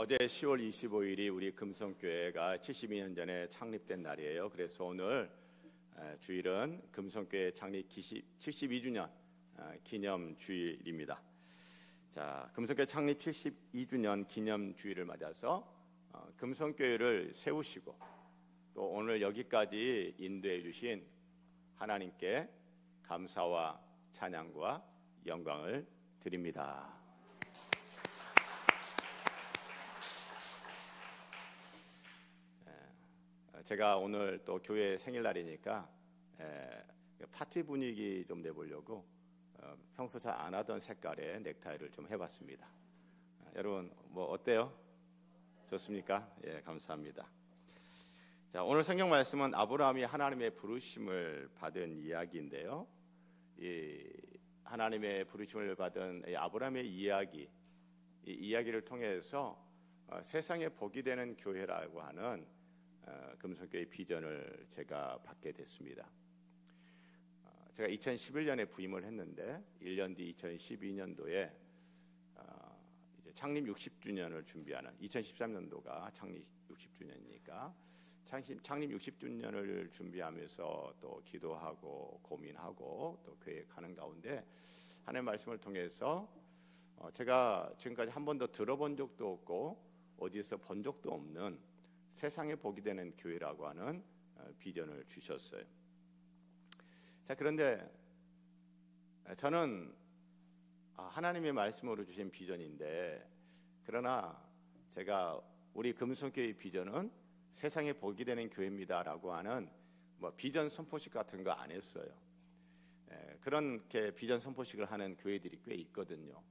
어제 10월 25일이 우리 금성교회가 72년 전에 창립된 날이에요. 그래서 오늘 주일은 금성교회 창립 72주년 기념 주일입니다. 자, 금성교회 창립 72주년 기념 주일을 맞아서 금성교회를 세우시고 또 오늘 여기까지 인도해 주신 하나님께 감사와 찬양과 영광을 드립니다. 제가 오늘 또 교회 생일날이니까 파티 분위기 좀 내보려고 평소 잘 안 하던 색깔의 넥타이를 좀 해봤습니다. 여러분 뭐 어때요? 좋습니까? 예, 감사합니다. 자, 오늘 성경 말씀은 아브라함이 하나님의 부르심을 받은 이야기인데요. 이 하나님의 부르심을 받은 이 아브라함의 이야기, 이 이야기를 통해서 세상에 복이 되는 교회라고 하는 금성교회 비전을 제가 받게 됐습니다. 제가 2011년에 부임을 했는데 1년 뒤 2012년도에 이제 창립 60주년을 준비하는 2013년도가 창립 60주년이니까 창립 60주년을 준비하면서 또 기도하고 고민하고 또 계획하는 가운데 하나님의 말씀을 통해서 제가 지금까지 한 번도 들어본 적도 없고 어디서 본 적도 없는 세상에 복이 되는 교회라고 하는 비전을 주셨어요. 자, 그런데 저는 하나님의 말씀으로 주신 비전인데, 그러나 제가 우리 금성교회 비전은 세상에 복이 되는 교회입니다라고 하는 뭐 비전 선포식 같은 거 안 했어요. 그렇게 비전 선포식을 하는 교회들이 꽤 있거든요.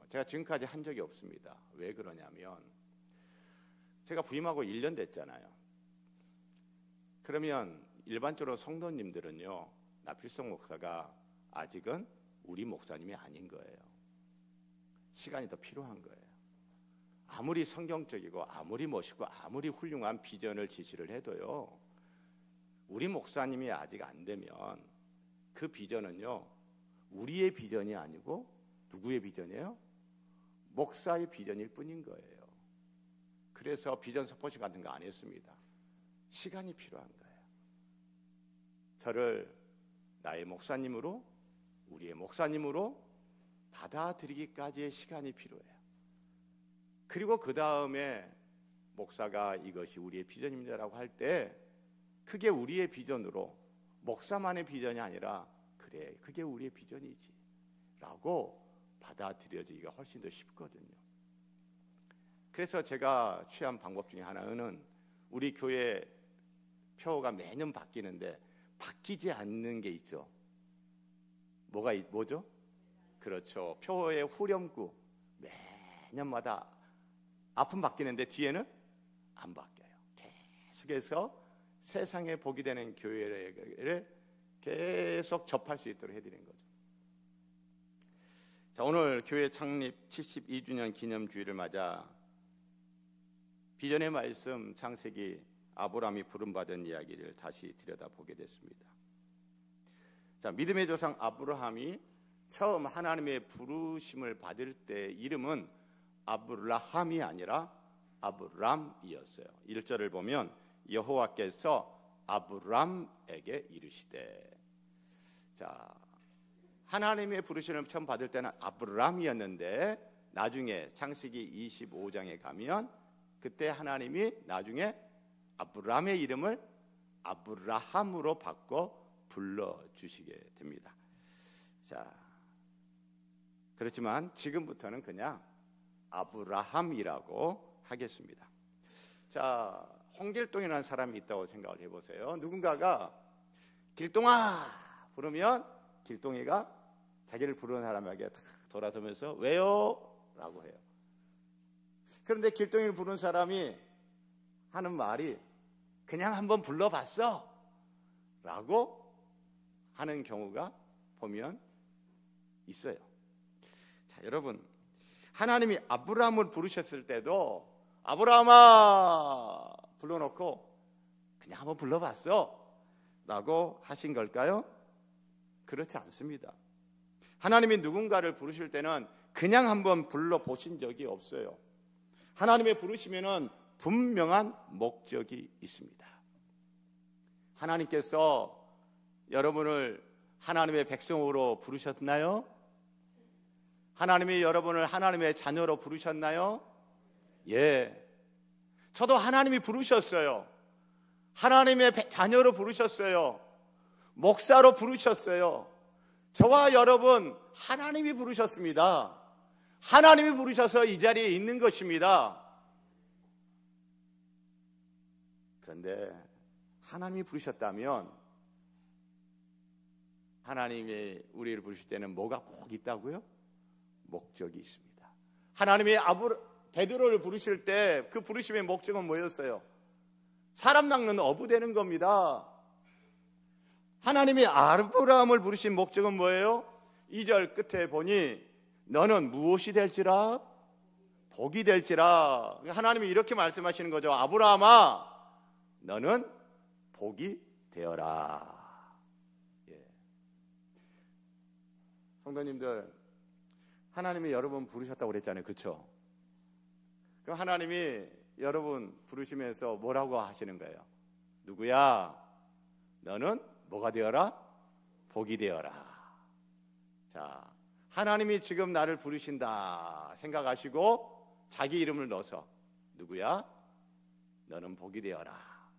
제가 지금까지 한 적이 없습니다. 왜 그러냐면 제가 부임하고 1년 됐잖아요. 그러면 일반적으로 성도님들은요, 나필성 목사가 아직은 우리 목사님이 아닌 거예요. 시간이 더 필요한 거예요. 아무리 성경적이고 아무리 멋있고 아무리 훌륭한 비전을 제시를 해도요, 우리 목사님이 아직 안 되면 그 비전은요, 우리의 비전이 아니고 누구의 비전이에요? 목사의 비전일 뿐인 거예요. 그래서 비전 선포식 같은 거 안 했습니다. 시간이 필요한 거예요. 저를 나의 목사님으로, 우리의 목사님으로 받아들이기까지의 시간이 필요해요. 그리고 그 다음에 목사가 이것이 우리의 비전입니다라고 할 때 그게 우리의 비전으로, 목사만의 비전이 아니라 그래, 그게 우리의 비전이지 라고 받아들여지기가 훨씬 더 쉽거든요. 그래서 제가 취한 방법 중에 하나는 우리 교회 표가 매년 바뀌는데 바뀌지 않는 게 있죠. 뭐죠? 그렇죠. 표의 후렴구 매년마다 앞은 바뀌는데 뒤에는 안 바뀌어요. 계속해서 세상에 복이 되는 교회를 계속 접할 수 있도록 해드리는 거죠. 자, 오늘 교회 창립 72주년 기념주일을 맞아 비전의 말씀 창세기 아브라함이 부름받은 이야기를 다시 들여다보게 됐습니다. 자, 믿음의 조상 아브라함이 처음 하나님의 부르심을 받을 때 이름은 아브라함이 아니라 아브람이었어요. 1절을 보면 여호와께서 아브람에게 이르시되, 자, 하나님의 부르심을 처음 받을 때는 아브람이었는데 나중에 창세기 25장에 가면 그때 하나님이 나중에 아브람의 이름을 아브라함으로 바꿔 불러주시게 됩니다. 자, 그렇지만 지금부터는 그냥 아브라함이라고 하겠습니다. 자, 홍길동이라는 사람이 있다고 생각을 해보세요. 누군가가 길동아 부르면 길동이가 자기를 부르는 사람에게 탁 돌아서면서 왜요? 라고 해요. 그런데 길동이를 부른 사람이 하는 말이 그냥 한번 불러봤어 라고 하는 경우가 보면 있어요. 자, 여러분, 하나님이 아브라함을 부르셨을 때도 아브라함아 불러놓고 그냥 한번 불러봤어 라고 하신 걸까요? 그렇지 않습니다. 하나님이 누군가를 부르실 때는 그냥 한번 불러보신 적이 없어요. 하나님의 부르심에는 분명한 목적이 있습니다. 하나님께서 여러분을 하나님의 백성으로 부르셨나요? 하나님이 여러분을 하나님의 자녀로 부르셨나요? 예. 저도 하나님이 부르셨어요. 하나님의 자녀로 부르셨어요. 목사로 부르셨어요. 저와 여러분 하나님이 부르셨습니다. 하나님이 부르셔서 이 자리에 있는 것입니다. 그런데 하나님이 부르셨다면 하나님이 우리를 부르실 때는 뭐가 꼭 있다고요? 목적이 있습니다. 하나님이 베드로를 부르실 때 그 부르심의 목적은 뭐였어요? 사람 낚는 어부 되는 겁니다. 하나님이 아브라함을 부르신 목적은 뭐예요? 2절 끝에 보니 너는 무엇이 될지라? 복이 될지라. 하나님이 이렇게 말씀하시는 거죠. 아브라함아, 너는 복이 되어라. 예. 성도님들, 하나님이 여러분 부르셨다고 그랬잖아요. 그렇죠? 그럼 하나님이 여러분 부르시면서 뭐라고 하시는 거예요? 누구야? 너는 뭐가 되어라? 복이 되어라. 자, 하나님이 지금 나를 부르신다 생각하시고 자기 이름을 넣어서 누구야? 너는 복이 되어라.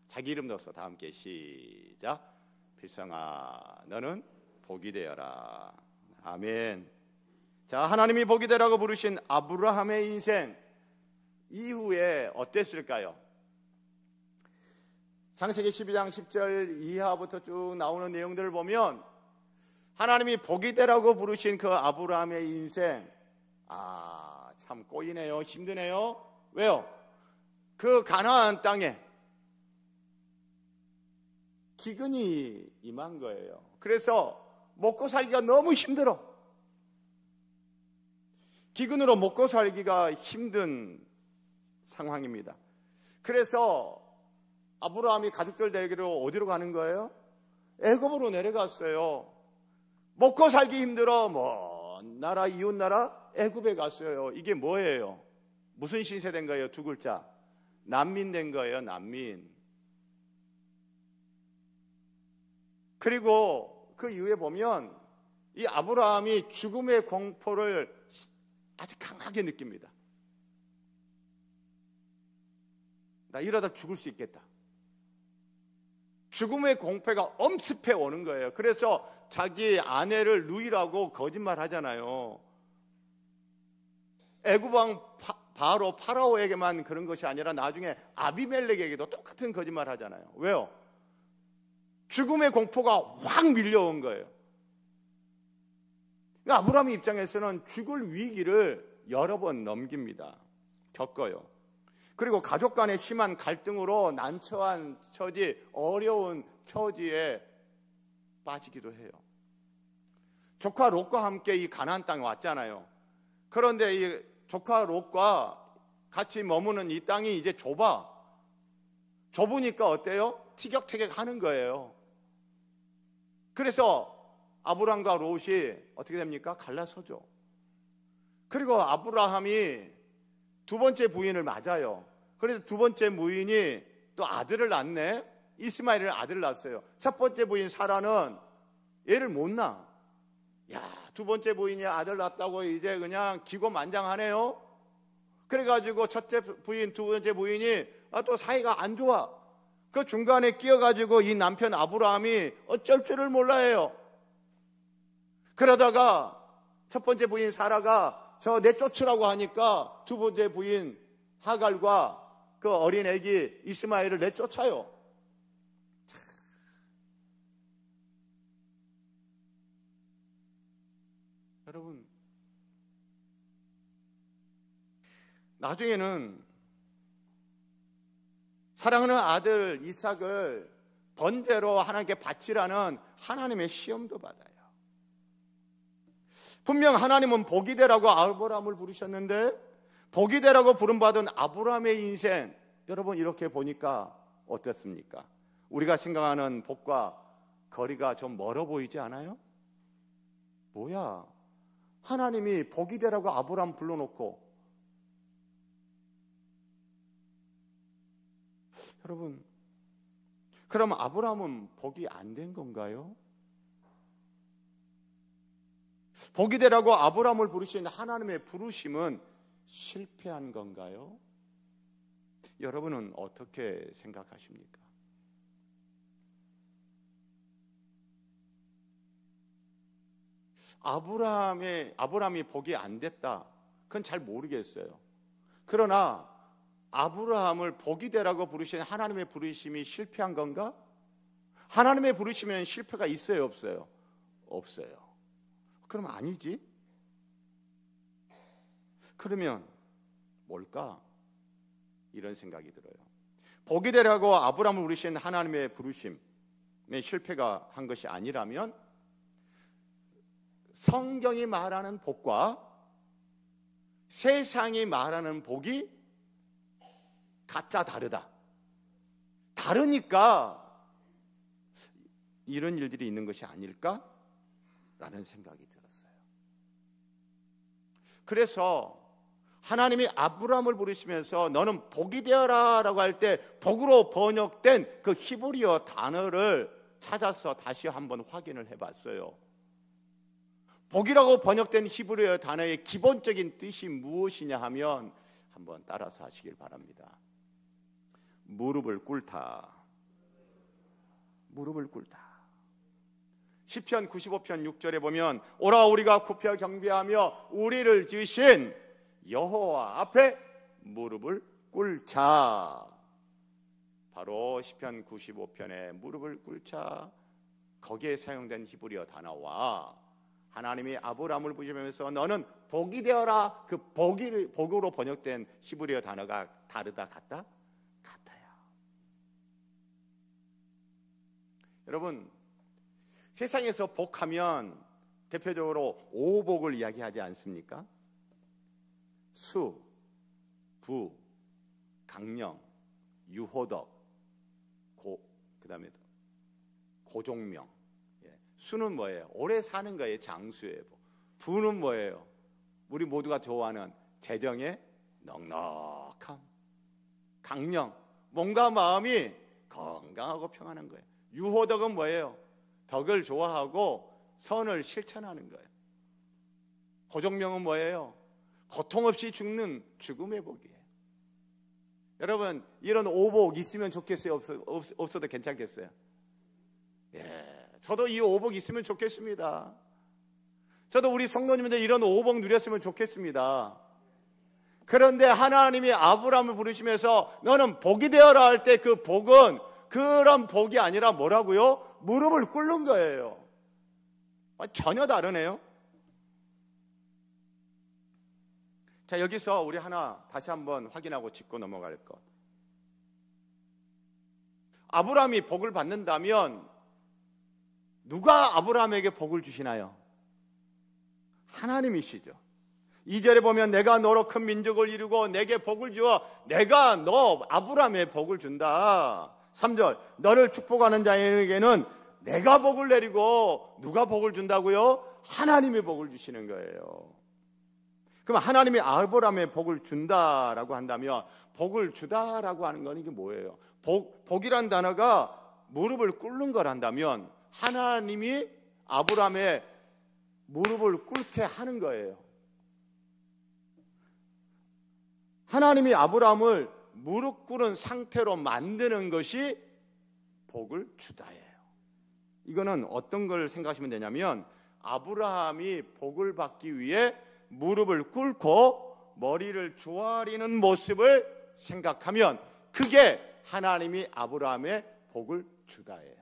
자기 이름 넣어서 다 함께 시작. 필성아, 너는 복이 되어라. 아멘. 자, 하나님이 복이 되라고 부르신 아브라함의 인생 이후에 어땠을까요? 창세기 12장 10절 이하부터 쭉 나오는 내용들을 보면 하나님이 복이 되라고 부르신 그 아브라함의 인생, 참 꼬이네요. 힘드네요. 왜요? 그 가나안 땅에 기근이 임한 거예요. 그래서 먹고 살기가 너무 힘들어. 기근으로 먹고 살기가 힘든 상황입니다. 그래서 아브라함이 가족들 데리고 어디로 가는 거예요? 애굽으로 내려갔어요. 먹고 살기 힘들어 먼 나라, 이웃 나라 애굽에 갔어요. 이게 뭐예요? 무슨 신세 된 거예요? 두 글자. 난민 된 거예요. 난민. 그리고 그 이후에 보면 이 아브라함이 죽음의 공포를 아주 강하게 느낍니다. 나 이러다 죽을 수 있겠다. 죽음의 공포가 엄습해 오는 거예요. 그래서 자기 아내를 누이라고 거짓말 하잖아요. 애굽 왕 바로 파라오에게만 그런 것이 아니라 나중에 아비멜렉에게도 똑같은 거짓말 하잖아요. 왜요? 죽음의 공포가 확 밀려온 거예요. 아브라함의 입장에서는 죽을 위기를 여러 번 넘깁니다. 겪어요. 그리고 가족 간의 심한 갈등으로 난처한 처지, 어려운 처지에 빠지기도 해요. 조카 롯과 함께 이 가나안 땅에 왔잖아요. 그런데 이 조카 롯과 같이 머무는 이 땅이 이제 좁으니까 어때요? 티격태격 하는 거예요. 그래서 아브라함과 롯이 어떻게 됩니까? 갈라서죠. 그리고 아브라함이 두 번째 부인을 맞아요. 그래서 두 번째 부인이 또 아들을 낳네. 이스마엘을 아들을 낳았어요. 첫 번째 부인 사라는 얘를 못 낳아. 야, 두 번째 부인이 아들 낳았다고 이제 그냥 기고만장하네요. 그래가지고 첫째 부인, 두 번째 부인이 또 사이가 안 좋아. 그 중간에 끼어가지고 이 남편 아브라함이 어쩔 줄을 몰라해요. 그러다가 첫 번째 부인 사라가 저 내쫓으라고 하니까 두 번째 부인 하갈과 그 어린 애기 이스마엘을 내쫓아요. 여러분, 나중에는 사랑하는 아들 이삭을 번제로 하나님께 바치라는 하나님의 시험도 받아요. 분명 하나님은 복이 되라고 아브라함을 부르셨는데 복이 되라고 부름받은 아브라함의 인생, 여러분 이렇게 보니까 어떻습니까? 우리가 생각하는 복과 거리가 좀 멀어 보이지 않아요? 뭐야? 하나님이 복이 되라고 아브라함 불러놓고 여러분, 그럼 아브라함은 복이 안 된 건가요? 복이 되라고 아브라함을 부르신 하나님의 부르심은 실패한 건가요? 여러분은 어떻게 생각하십니까? 아브라함이 복이 안 됐다, 그건 잘 모르겠어요. 그러나 아브라함을 복이 되라고 부르신 하나님의 부르심이 실패한 건가? 하나님의 부르심에는 실패가 있어요, 없어요? 없어요. 그럼 아니지? 그러면 뭘까? 이런 생각이 들어요. 복이 되라고 아브라함을 부르신 하나님의 부르심에 실패가 한 것이 아니라면 성경이 말하는 복과 세상이 말하는 복이 같다, 다르다. 다르니까 이런 일들이 있는 것이 아닐까라는 생각이 들었어요. 그래서 하나님이 아브라함을 부르시면서 너는 복이 되어라 라고 할 때 복으로 번역된 그 히브리어 단어를 찾아서 다시 한번 확인을 해봤어요. 복이라고 번역된 히브리어 단어의 기본적인 뜻이 무엇이냐 하면 한번 따라서 하시길 바랍니다. 무릎을 꿇다. 무릎을 꿇다. 시편 95편 6절에 보면 오라 우리가 굽혀 경배하며 우리를 지으신 여호와 앞에 무릎을 꿇자. 바로 시편 95편의 무릎을 꿇자, 거기에 사용된 히브리어 단어와 하나님이 아브라함을 부르시면서 너는 복이 되어라, 그 복으로 번역된 히브리어 단어가 다르다, 같다? 같아요. 여러분, 세상에서 복하면 대표적으로 오복을 이야기하지 않습니까? 수, 부, 강령, 유호덕, 그 다음에 고종명. 수는 뭐예요? 오래 사는 거예요. 장수예요. 부는 뭐예요? 우리 모두가 좋아하는 재정의 넉넉함. 강령, 몸과 마음이 건강하고 평안한 거예요. 유호덕은 뭐예요? 덕을 좋아하고 선을 실천하는 거예요. 고종명은 뭐예요? 고통 없이 죽는 죽음의 복이에요. 여러분, 이런 오복 있으면 좋겠어요? 없어도 괜찮겠어요? 예. 저도 이 오복 있으면 좋겠습니다. 저도 우리 성도님들 이런 오복 누렸으면 좋겠습니다. 그런데 하나님이 아브라함을 부르시면서 너는 복이 되어라 할 때 그 복은 그런 복이 아니라 뭐라고요? 무릎을 꿇는 거예요. 전혀 다르네요. 자, 여기서 우리 하나 다시 한번 확인하고 짚고 넘어갈 것. 아브라함이 복을 받는다면 누가 아브라함에게 복을 주시나요? 하나님이시죠. 2절에 보면 내가 너로 큰 민족을 이루고 내게 복을 주어 내가 너 아브라함에 복을 준다. 3절 너를 축복하는 자에게는 내가 복을 내리고 누가 복을 준다고요? 하나님이 복을 주시는 거예요. 그럼 하나님이 아브라함에 복을 준다라고 한다면 복을 주다라고 하는 건 이게 뭐예요? 복이란 단어가 무릎을 꿇는 거란다면 하나님이 아브라함의 무릎을 꿇게 하는 거예요. 하나님이 아브라함을 무릎 꿇은 상태로 만드는 것이 복을 주다예요. 이거는 어떤 걸 생각하시면 되냐면 아브라함이 복을 받기 위해 무릎을 꿇고 머리를 조아리는 모습을 생각하면 그게 하나님이 아브라함의 복을 주다예요.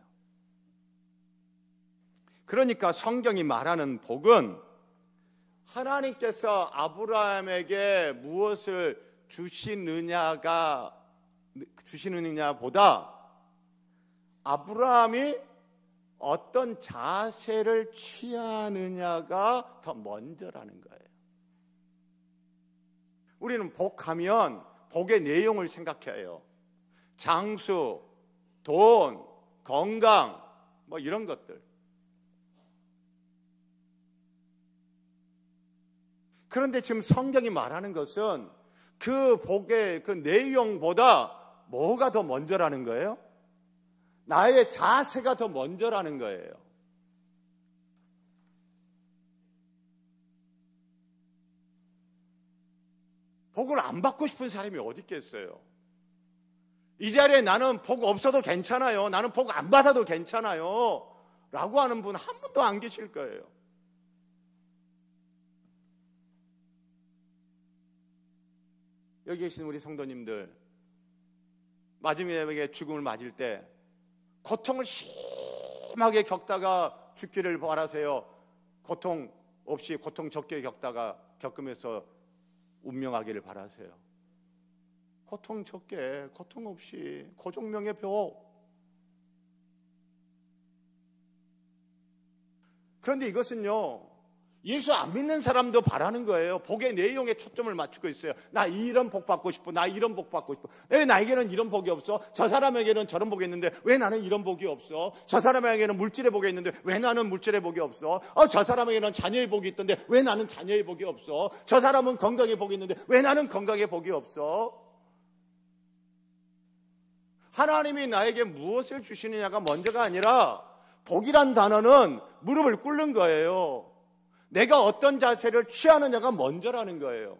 그러니까 성경이 말하는 복은 하나님께서 아브라함에게 무엇을 주시느냐보다 아브라함이 어떤 자세를 취하느냐가 더 먼저라는 거예요. 우리는 복하면 복의 내용을 생각해요. 장수, 돈, 건강, 뭐 이런 것들. 그런데 지금 성경이 말하는 것은 그 복의 그 내용보다 뭐가 더 먼저라는 거예요? 나의 자세가 더 먼저라는 거예요. 복을 안 받고 싶은 사람이 어디 있겠어요? 이 자리에 나는 복 없어도 괜찮아요, 나는 복 안 받아도 괜찮아요 라고 하는 분 한 분도 안 계실 거예요. 여기 계신 우리 성도님들, 마지막에 죽음을 맞을 때 고통을 심하게 겪다가 죽기를 바라세요? 고통 없이 고통 적게 겪으면서 운명하기를 바라세요? 고통 적게, 고통 없이, 고종명의 복. 그런데 이것은요, 예수 안 믿는 사람도 바라는 거예요. 복의 내용에 초점을 맞추고 있어요. 나 이런 복 받고 싶어, 나 이런 복 받고 싶어. 왜 나에게는 이런 복이 없어? 저 사람에게는 저런 복이 있는데 왜 나는 이런 복이 없어? 저 사람에게는 물질의 복이 있는데 왜 나는 물질의 복이 없어? 저 사람에게는 자녀의 복이 있던데 왜 나는 자녀의 복이 없어? 저 사람은 건강의 복이 있는데 왜 나는 건강의 복이 없어? 하나님이 나에게 무엇을 주시느냐가 먼저가 아니라, 복이란 단어는 무릎을 꿇는 거예요. 내가 어떤 자세를 취하느냐가 먼저라는 거예요.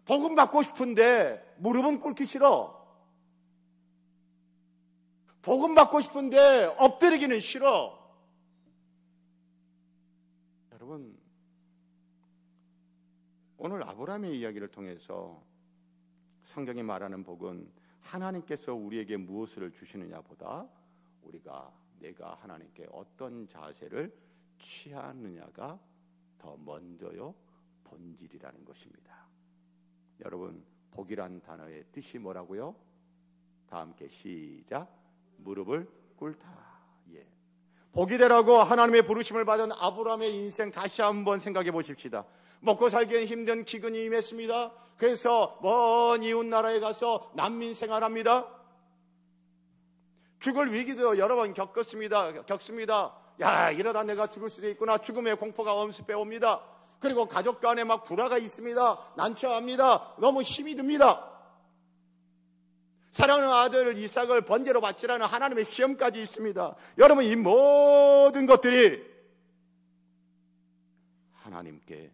복은 받고 싶은데 무릎은 꿇기 싫어. 복은 받고 싶은데 엎드리기는 싫어. 여러분, 오늘 아브라함의 이야기를 통해서 성경이 말하는 복은 하나님께서 우리에게 무엇을 주시느냐보다 내가 하나님께 어떤 자세를 취하느냐가 더 먼저요, 본질이라는 것입니다. 여러분, 복이란 단어의 뜻이 뭐라고요? 다 함께 시작. 무릎을 꿇다. 예. 복이 되라고 하나님의 부르심을 받은 아브라함의 인생 다시 한번 생각해 보십시다. 먹고 살기엔 힘든 기근이 임했습니다. 그래서 먼 이웃 나라에 가서 난민 생활합니다. 죽을 위기도 여러 번 겪습니다. 야, 이러다 내가 죽을 수도 있구나. 죽음의 공포가 엄습해 옵니다. 그리고 가족 간에 막 불화가 있습니다. 난처합니다. 너무 힘이 듭니다. 사랑하는 아들 이삭을 번제로 바치라는 하나님의 시험까지 있습니다. 여러분, 이 모든 것들이 하나님께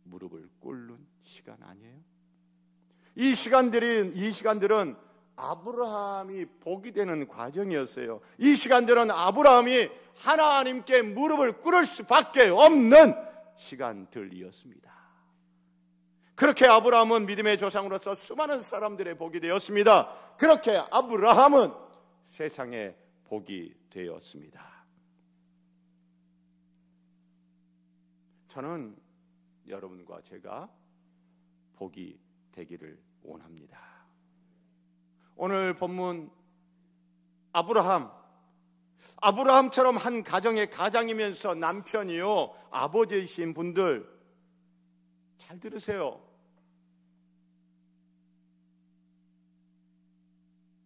무릎을 꿇는 시간 아니에요? 이 시간들은 아브라함이 복이 되는 과정이었어요. 이 시간들은 아브라함이 하나님께 무릎을 꿇을 수밖에 없는 시간들이었습니다. 그렇게 아브라함은 믿음의 조상으로서 수많은 사람들의 복이 되었습니다. 그렇게 아브라함은 세상의 복이 되었습니다. 저는 여러분과 제가 복이 되기를 원합니다. 오늘 본문 아브라함처럼 한 가정의 가장이면서 남편이요 아버지이신 분들 잘 들으세요.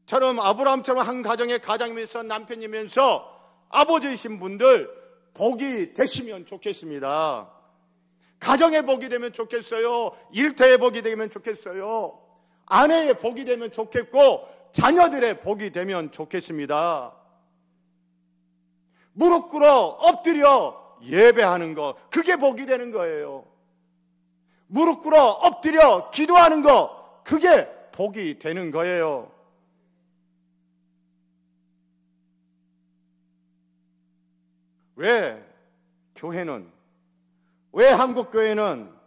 아브라함처럼 한 가정의 가장이면서 남편이면서 아버지이신 분들 복이 되시면 좋겠습니다. 가정의 복이 되면 좋겠어요. 일터의 복이 되면 좋겠어요. 아내의 복이 되면 좋겠고 자녀들의 복이 되면 좋겠습니다. 무릎 꿇어 엎드려 예배하는 거, 그게 복이 되는 거예요. 무릎 꿇어 엎드려 기도하는 거, 그게 복이 되는 거예요. 왜 한국교회는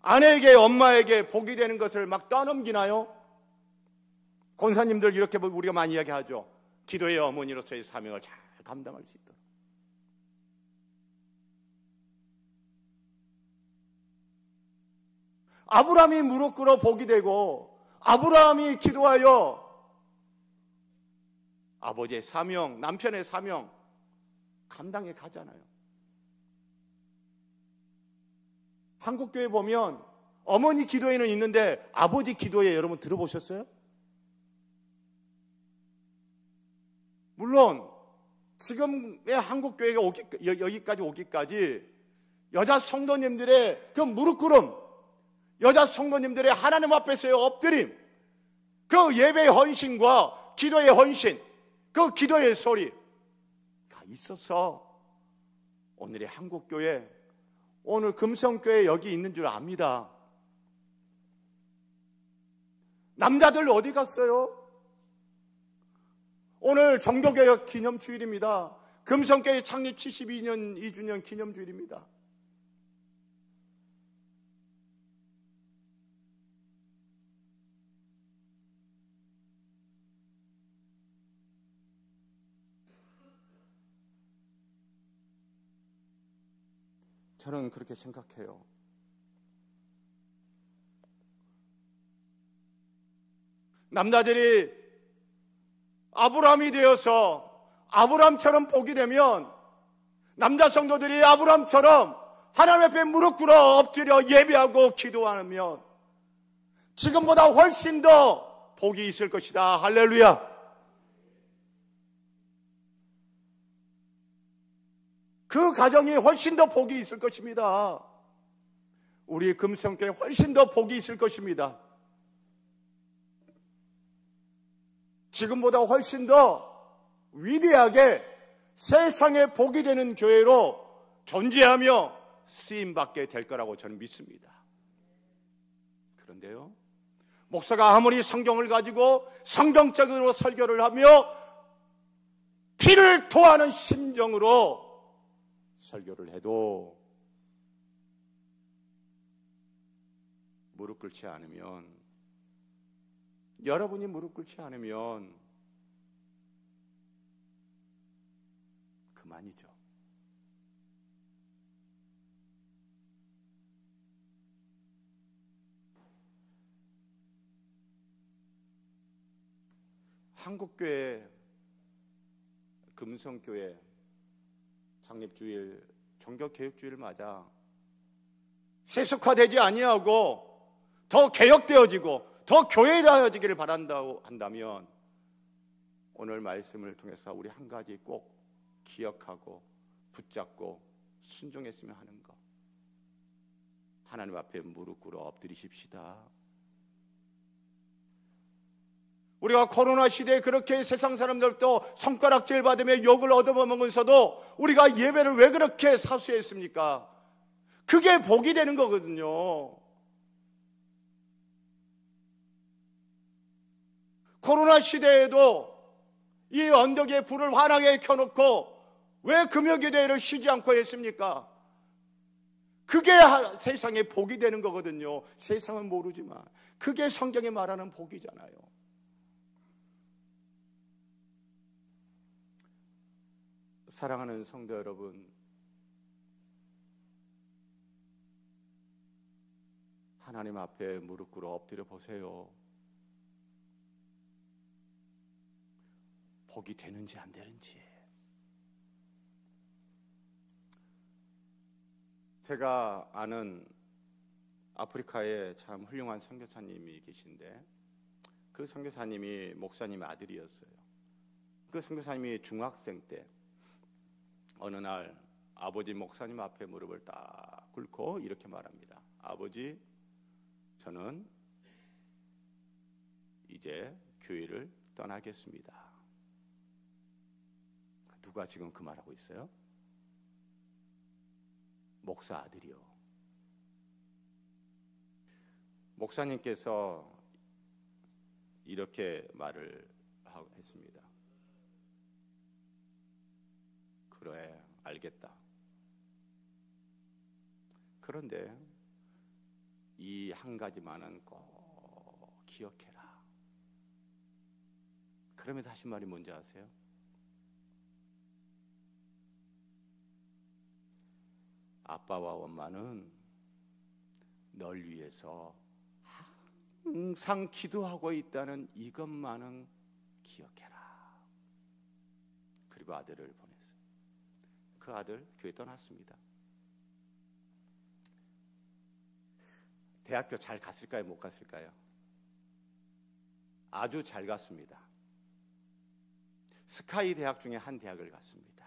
아내에게, 엄마에게 복이 되는 것을 막 떠넘기나요? 권사님들 이렇게 우리가 많이 이야기하죠. 기도의 어머니로서의 사명을 잘 감당할 수 있도록. 아브라함이 무릎 꿇어 복이 되고 아브라함이 기도하여 아버지의 사명, 남편의 사명 감당해 가잖아요. 한국교회 보면 어머니 기도회는 있는데 아버지 기도회 여러분 들어보셨어요? 물론 지금의 한국교회가 여기까지 오기까지 여자 성도님들의 그 무릎 꿇음, 여자 성도님들의 하나님 앞에서의 엎드림, 그 예배의 헌신과 기도의 헌신, 그 기도의 소리가 있어서 오늘의 한국교회, 오늘 금성교회 여기 있는 줄 압니다. 남자들 어디 갔어요? 오늘 종교개혁 기념주일입니다. 금성교회 창립 72년 2주년 기념주일입니다. 저는 그렇게 생각해요. 남자들이 아브라함이 되어서 아브라함처럼 복이 되면, 남자 성도들이 아브라함처럼 하나님 앞에 무릎 꿇어 엎드려 예배하고 기도하면 지금보다 훨씬 더 복이 있을 것이다. 할렐루야. 그 가정이 훨씬 더 복이 있을 것입니다. 우리 금성교회 훨씬 더 복이 있을 것입니다. 지금보다 훨씬 더 위대하게 세상에 복이 되는 교회로 존재하며 쓰임받게 될 거라고 저는 믿습니다. 그런데요, 목사가 아무리 성경을 가지고 성경적으로 설교를 하며 피를 토하는 심정으로 설교를 해도 무릎 꿇지 않으면, 여러분이 무릎 꿇지 않으면 그만이죠. 한국교회, 금성교회 창립주일, 종교개혁주일을 맞아 세속화되지 아니하고 더 개혁되어지고 더 교회되어지기를 바란다고 한다면, 오늘 말씀을 통해서 우리 한 가지 꼭 기억하고 붙잡고 순종했으면 하는 것, 하나님 앞에 무릎 꿇어 엎드리십시다. 우리가 코로나 시대에 그렇게 세상 사람들도 손가락질 받으며 욕을 얻어먹으면서도 우리가 예배를 왜 그렇게 사수했습니까? 그게 복이 되는 거거든요. 코로나 시대에도 이 언덕에 불을 환하게 켜놓고 왜 금요기도회를 쉬지 않고 했습니까? 그게 세상에 복이 되는 거거든요. 세상은 모르지만 그게 성경이 말하는 복이잖아요. 사랑하는 성도 여러분, 하나님 앞에 무릎 꿇어 엎드려 보세요. 복이 되는지 안 되는지. 제가 아는 아프리카에 참 훌륭한 선교사님이 계신데, 그 선교사님이 목사님의 아들이었어요. 그 선교사님이 중학생 때 어느 날 아버지 목사님 앞에 무릎을 딱 꿇고 이렇게 말합니다. 아버지, 저는 이제 교회를 떠나겠습니다. 누가 지금 그 말하고 있어요? 목사 아들이요. 목사님께서 이렇게 말을 했습니다. 그래, 알겠다. 그런데 이 한 가지만은 꼭 기억해라. 그러면서 하신 말이 뭔지 아세요? 아빠와 엄마는 널 위해서 항상 기도하고 있다는 이것만은 기억해라. 그리고 아들을 보냈어요. 그 아들 교회 떠났습니다. 대학교 잘 갔을까요? 못 갔을까요? 아주 잘 갔습니다. 스카이 대학 중에 한 대학을 갔습니다.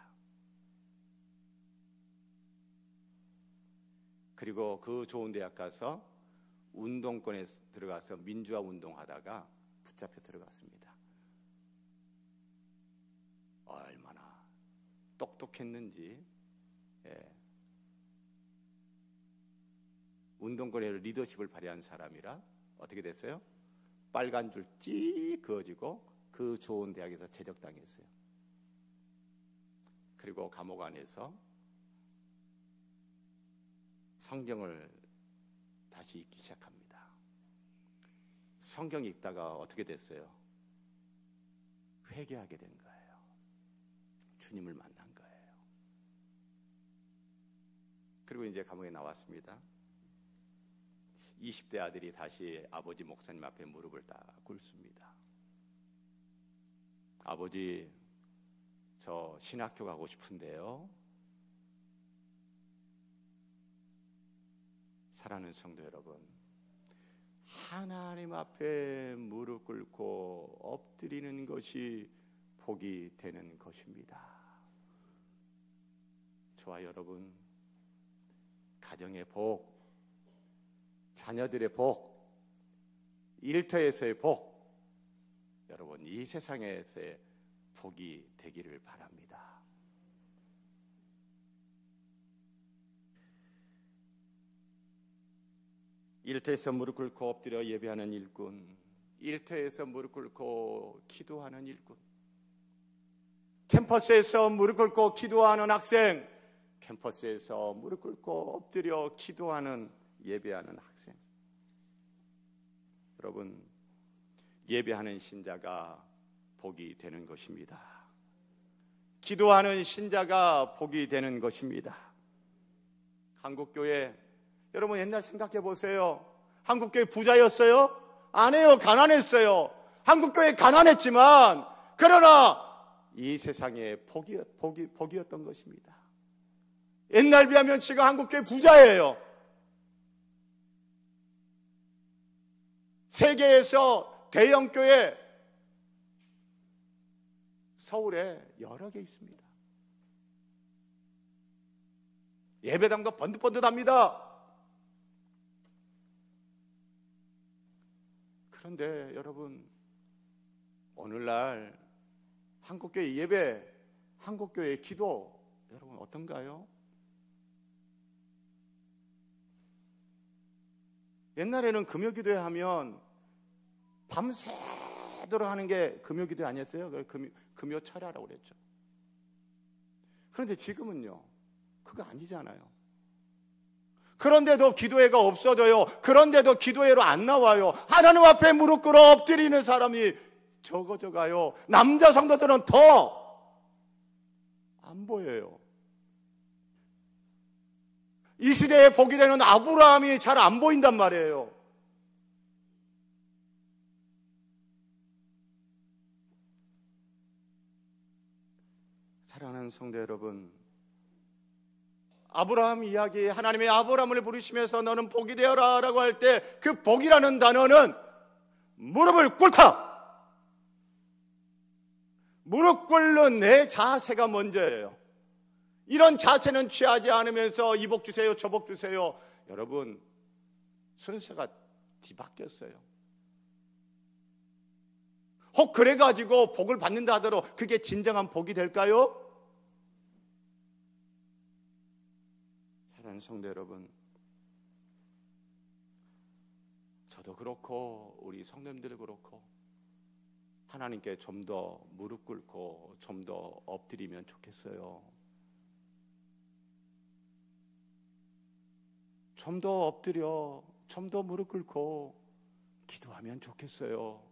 그리고 그 좋은 대학 가서 운동권에 들어가서 민주화 운동하다가 붙잡혀 들어갔습니다. 얼마나 똑똑했는지. 운동권에 리더십을 발휘한 사람이라 어떻게 됐어요? 빨간 줄 찌 그어지고 그 좋은 대학에서 제적당했어요. 그리고 감옥 안에서 성경을 다시 읽기 시작합니다. 성경 읽다가 어떻게 됐어요? 회개하게 된 거예요. 주님을 만난 거예요. 그리고 이제 감옥에 나왔습니다. 20대 아들이 다시 아버지 목사님 앞에 무릎을 딱 꿇습니다. 아버지, 저 신학교 가고 싶은데요. 사랑하는 성도 여러분, 하나님 앞에 무릎 꿇고 엎드리는 것이 복이 되는 것입니다. 저와 여러분, 가정의 복, 자녀들의 복, 일터에서의 복, 여러분 이 세상에서의 복이 되기를 바랍니다. 일터에서 무릎 꿇고 엎드려 예배하는 일꾼, 일터에서 무릎 꿇고 기도하는 일꾼, 캠퍼스에서 무릎 꿇고 기도하는 학생, 캠퍼스에서 무릎 꿇고 엎드려 기도하는 예배하는 학생. 여러분, 예배하는 신자가 복이 되는 것입니다. 기도하는 신자가 복이 되는 것입니다. 한국교회, 여러분 옛날 생각해 보세요. 한국교회 부자였어요? 아니에요. 가난했어요. 한국교회 가난했지만 그러나 이 세상에 복이었던 것입니다. 옛날 비하면 지금 한국교회 부자예요. 세계에서 대형교회 서울에 여러 개 있습니다. 예배당도 번듯번듯합니다. 그런데 여러분, 오늘날 한국교회 예배, 한국교회 기도 여러분 어떤가요? 옛날에는 금요기도회 하면 밤새도록 하는 게 금요기도회 아니었어요? 금요철야라고 그랬죠. 그런데 지금은요, 그거 아니잖아요. 그런데도 기도회가 없어져요. 그런데도 기도회로 안 나와요. 하나님 앞에 무릎 꿇어 엎드리는 사람이 적어져가요. 남자 성도들은 더 안 보여요. 이 시대에 복이 되는 아브라함이 잘 안 보인단 말이에요. 사랑하는 성도 여러분, 아브라함 이야기, 하나님의 아브라함을 부르시면서 너는 복이 되어라 라고 할 때 그 복이라는 단어는 무릎을 꿇다, 무릎 꿇는 내 자세가 먼저예요. 이런 자세는 취하지 않으면서 이 복 주세요, 저 복 주세요. 여러분, 순서가 뒤바뀌었어요. 혹 그래가지고 복을 받는다 하더라도 그게 진정한 복이 될까요? 사랑하는 성도 여러분, 저도 그렇고 우리 성도님들도 그렇고 하나님께 좀 더 무릎 꿇고 좀 더 엎드리면 좋겠어요. 좀 더 엎드려, 좀 더 무릎 꿇고 기도하면 좋겠어요.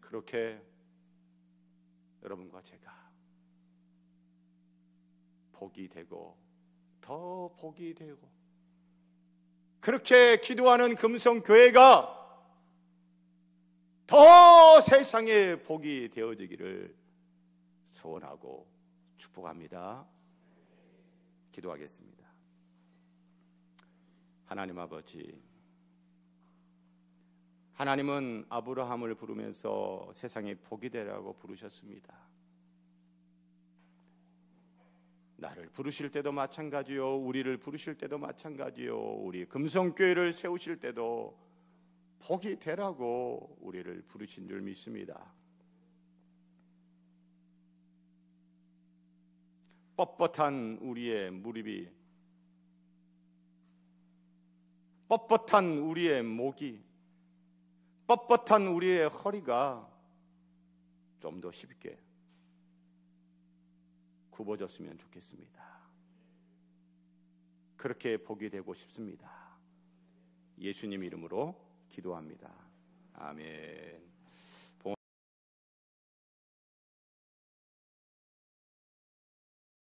그렇게 여러분과 제가 복이 되고 더 복이 되고 그렇게 기도하는 금성교회가 더 세상에 복이 되어지기를 소원하고 축복합니다. 기도하겠습니다. 하나님 아버지, 하나님은 아브라함을 부르면서 세상에 복이 되라고 부르셨습니다. 나를 부르실 때도 마찬가지요, 우리를 부르실 때도 마찬가지요, 우리 금성교회를 세우실 때도 복이 되라고 우리를 부르신 줄 믿습니다. 뻣뻣한 우리의 무릎이, 뻣뻣한 우리의 목이, 뻣뻣한 우리의 허리가 좀 더 쉽게 굽어졌으면 좋겠습니다. 그렇게 복이 되고 싶습니다. 예수님 이름으로 기도합니다. 아멘.